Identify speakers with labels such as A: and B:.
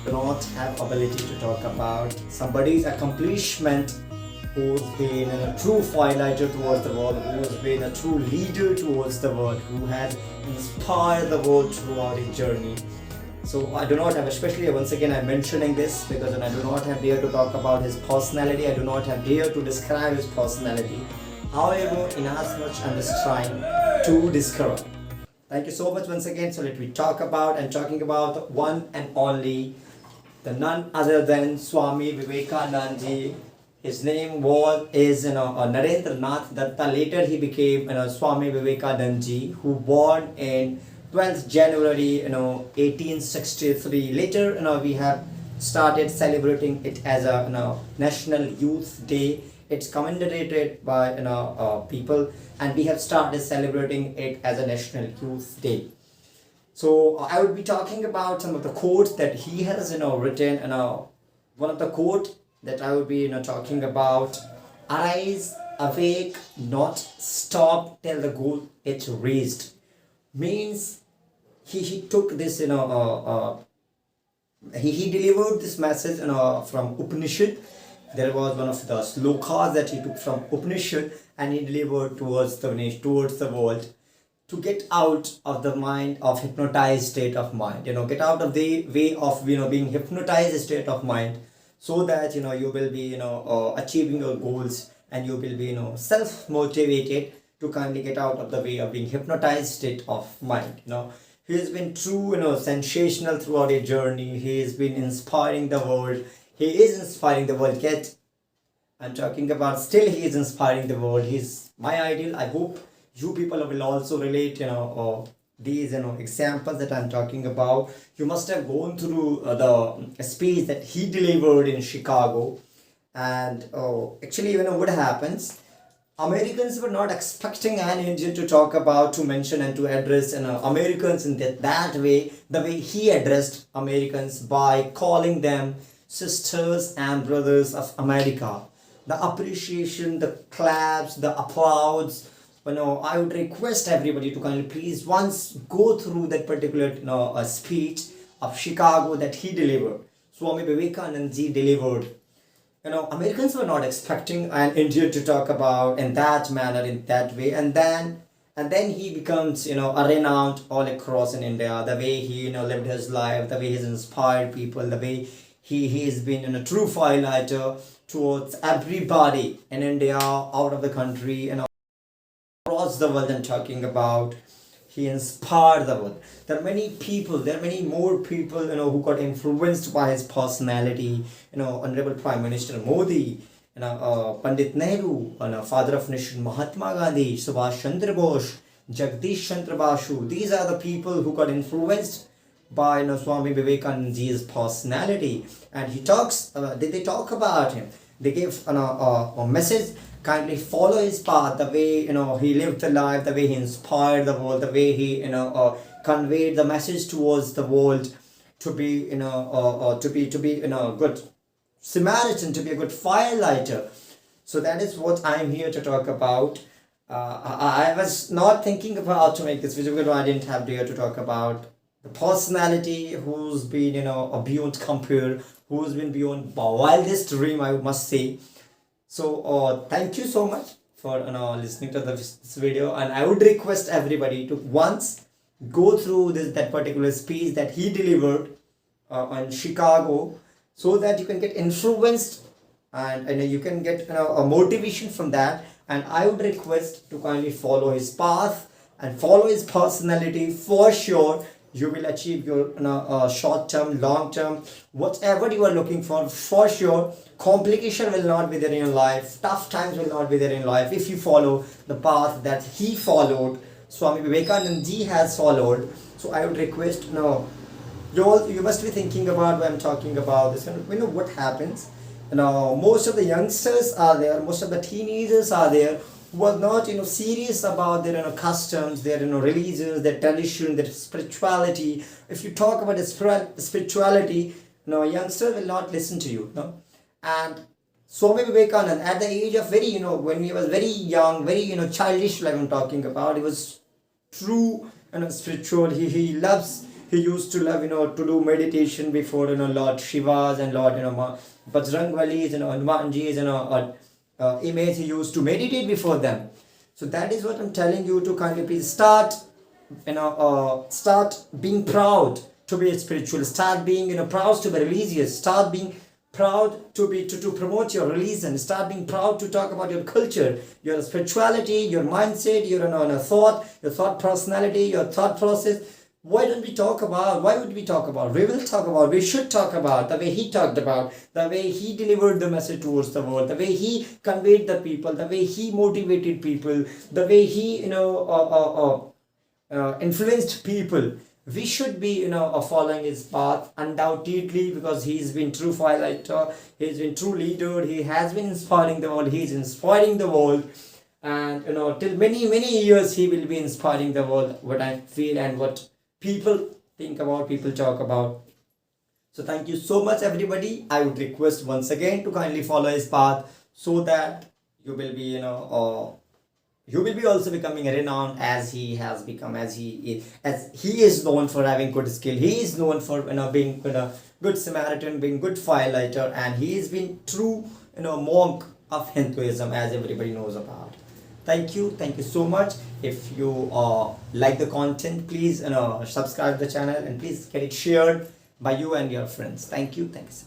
A: do not have ability to talk about somebody's accomplishment who's been a true firelighter towards the world, who's been a true leader towards the world, who has inspired the world throughout his journey. So I do not have, especially once again I'm mentioning this because I do not have dare to talk about his personality, I do not have dare to describe his personality. However, in as much I'm just trying to discover. Thank you so much once again. So let me talk about and talking about one and only, the none other than Swami Vivekananda ji. His name is Narendra Nath Datta. Later he became Swami Vivekananda ji, who born in 12th January 1863. Later we have started celebrating it as a National Youth Day. It's commemorated by people, and we have started celebrating it as a National Youth Day. So I would be talking about some of the quotes that he has written. One of the quote that I would be talking about: "Arise, awake, not stop till the goal is reached." Means he took this he delivered this message from Upanishad. There was one of the slokas that he took from Upanishad and he delivered towards the world, to get out of the mind of hypnotized state of mind. Get out of the way of being hypnotized state of mind, so that you will be achieving your goals, and you will be self motivated to kindly get out of the way of being hypnotized state of mind. He has been true sensational throughout his journey. He has been inspiring the world. He is inspiring the world, yet I'm talking about still he is inspiring the world. He's my ideal. I hope you people will also relate these examples that I'm talking about. You must have gone through the speech that he delivered in Chicago. And actually what happens, Americans were not expecting an Indian to talk about, to mention and to address Americans in that way, the way he addressed Americans, by calling them sisters and brothers of America. The appreciation, the claps, the applause. I would request everybody to kindly please once go through that particular speech of Chicago that he delivered. Swami Vivekananda ji delivered. Americans were not expecting an Indian to talk about in that manner, in that way, and then he becomes a renowned all across in India. The way he lived his life, the way he's inspired people, the way he has been a true firelighter towards everybody in India, out of the country, and across the world. I'm talking about, he inspired the world. There are many more people who got influenced by his personality. Honorable Prime Minister Modi, Pandit Nehru, father of nation Mahatma Gandhi, Subhash Chandra Bose, Jagdish Chandra Basu. These are the people who got influenced by Swami Vivekananda's personality. And he talks, they talk about him. They give a message: kindly follow his path, the way he lived the life, the way he inspired the world, the way he conveyed the message towards the world, to be to be good Samaritan, to be a good firelighter. So that is what I am here to talk about. I was not thinking about to make this video because I didn't have dare to talk about the personality who's been beyond compare, who's been beyond wildest dream, I must say. So thank you so much for listening to this video, and I would request everybody to once go through that particular speech that he delivered in Chicago, so that you can get influenced, and you can get a motivation from that. And I would request to kindly follow his path and follow his personality. For sure you will achieve your short term, long term, whatever you are looking for sure. Complication will not be there in your life, tough times will not be there in life, if you follow the path that he followed, Swami Vivekananda ji has followed. So I would request, you must be thinking about when I'm talking about this. What happens, most of the youngsters are there, most of the teenagers are there, who are not serious about their customs, their religions, their tradition, their spirituality. If you talk about spirituality, youngster will not listen to you. And Swami Vivekananda, at the age of very when he was very young, very childish, like I'm talking about, he was true spiritual. He loves He used to love, to do meditation before, Lord Shiva's and Lord, Bajrangbalis, Hanumanji's, image. He used to meditate before them. So that is what I'm telling you, to kindly please start, start being proud to be spiritual. Start being, proud to be religious. Start being proud to be to promote your religion. Start being proud to talk about your culture, your spirituality, your mindset, your thought, your thought personality, your thought process. Why don't we talk about? Why would we talk about? We will talk about. We should talk about the way he talked about, the way he delivered the message towards the world, the way he conveyed the people, the way he motivated people, the way he influenced people. We should be following his path undoubtedly, because he's been true firelighter, he's been true leader, he has been inspiring the world, he's inspiring the world, and till many years he will be inspiring the world, what I feel and what people think about, people talk about. So thank you so much everybody. I would request once again to kindly follow his path, so that you will be you will be also becoming renowned as he has become, as he is known for having good skill. He is known for being good Samaritan, being good firelighter, and he has been true monk of Hinduism, as everybody knows about. Thank you so much. If you like the content, please subscribe the channel, and please get it shared by you and your friends. Thank you. Thanks.